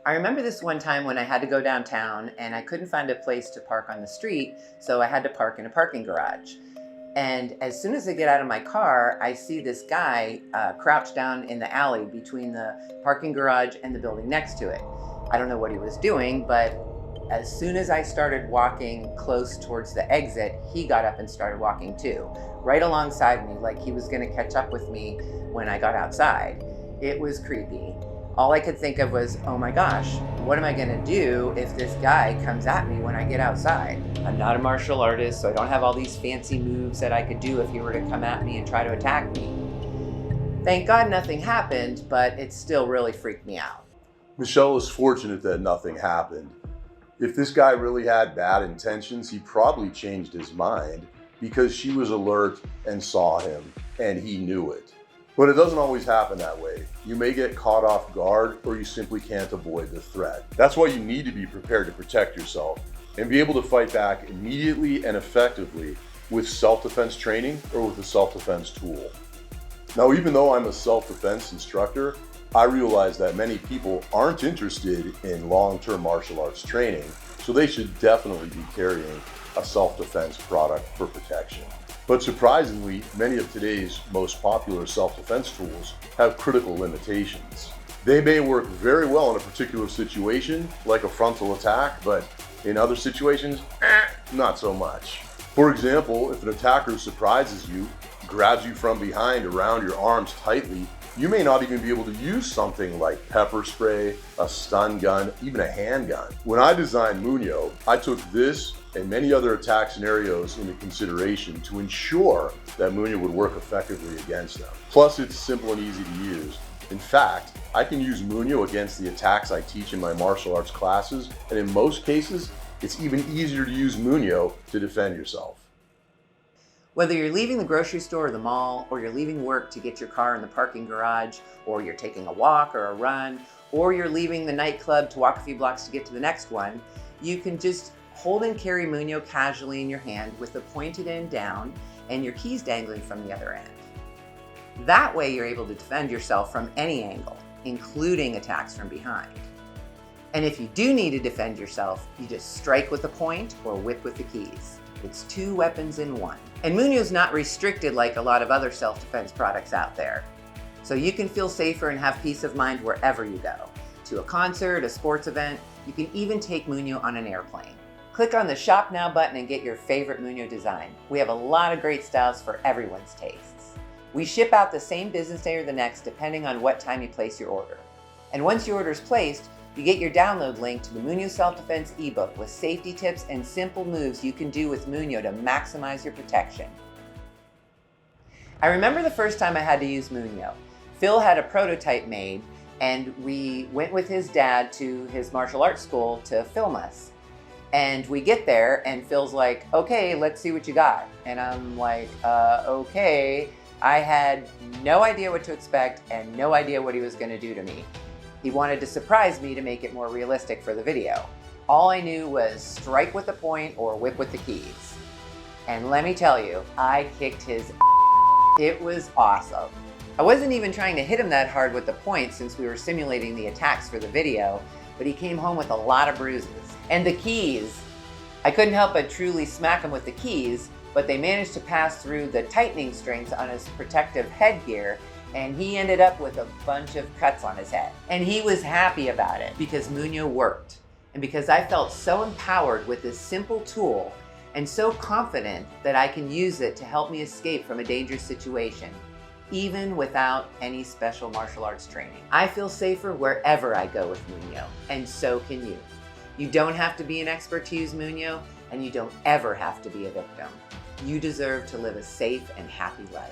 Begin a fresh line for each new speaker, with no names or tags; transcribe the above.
I remember this one time when I had to go downtown and I couldn't find a place to park on the street, so I had to park in a parking garage. And as soon as I get out of my car, I see this guy crouched down in the alley between the parking garage and the building next to it. I don't know what he was doing, but as soon as I started walking close towards the exit, he got up and started walking too, right alongside me, like he was gonna catch up with me when I got outside. It was creepy. All I could think of was, oh my gosh, what am I gonna do if this guy comes at me when I get outside? I'm not a martial artist, so I don't have all these fancy moves that I could do if he were to come at me and try to attack me. Thank God nothing happened, but it still really freaked me out.
Michelle is fortunate that nothing happened. If this guy really had bad intentions, he probably changed his mind because she was alert and saw him and he knew it. But it doesn't always happen that way. You may get caught off guard or you simply can't avoid the threat. That's why you need to be prepared to protect yourself and be able to fight back immediately and effectively with self-defense training or with a self-defense tool. Now, even though I'm a self-defense instructor, I realize that many people aren't interested in long-term martial arts training, so they should definitely be carrying a self-defense product for protection. But surprisingly, many of today's most popular self-defense tools have critical limitations. They may work very well in a particular situation, like a frontal attack, but in other situations, not so much. For example, if an attacker surprises you, grabs you from behind around your arms tightly, you may not even be able to use something like pepper spray, a stun gun, even a handgun. When I designed MUNIO, I took this and many other attack scenarios into consideration to ensure that MUNIO would work effectively against them. Plus, it's simple and easy to use. In fact, I can use MUNIO against the attacks I teach in my martial arts classes, and in most cases, it's even easier to use MUNIO to defend yourself.
Whether you're leaving the grocery store or the mall, or you're leaving work to get your car in the parking garage, or you're taking a walk or a run, or you're leaving the nightclub to walk a few blocks to get to the next one, you can just hold and carry MUNIO casually in your hand with the pointed end down and your keys dangling from the other end. That way you're able to defend yourself from any angle, including attacks from behind. And if you do need to defend yourself, you just strike with the point or whip with the keys. It's 2 weapons in 1. And MUNIO's not restricted like a lot of other self-defense products out there. So you can feel safer and have peace of mind wherever you go. To a concert, a sports event, you can even take MUNIO on an airplane. Click on the Shop Now button and get your favorite MUNIO design. We have a lot of great styles for everyone's tastes. We ship out the same business day or the next depending on what time you place your order. And once your order is placed, you get your download link to the MUNIO Self Defense ebook with safety tips and simple moves you can do with MUNIO to maximize your protection. I remember the first time I had to use MUNIO. Phil had a prototype made and we went with his dad to his martial arts school to film us. And we get there and Phil's like, okay, let's see what you got. And I'm like, okay. I had no idea what to expect and no idea what he was gonna do to me. He wanted to surprise me to make it more realistic for the video. All I knew was strike with the point or whip with the keys. And let me tell you, I kicked his ass. It was awesome. I wasn't even trying to hit him that hard with the point since we were simulating the attacks for the video, but he came home with a lot of bruises. And the keys, I couldn't help but truly smack him with the keys, but they managed to pass through the tightening strings on his protective headgear, and he ended up with a bunch of cuts on his head. And he was happy about it because MUNIO worked. And because I felt so empowered with this simple tool and so confident that I can use it to help me escape from a dangerous situation, even without any special martial arts training. I feel safer wherever I go with MUNIO, and so can you. You don't have to be an expert to use MUNIO, and you don't ever have to be a victim. You deserve to live a safe and happy life.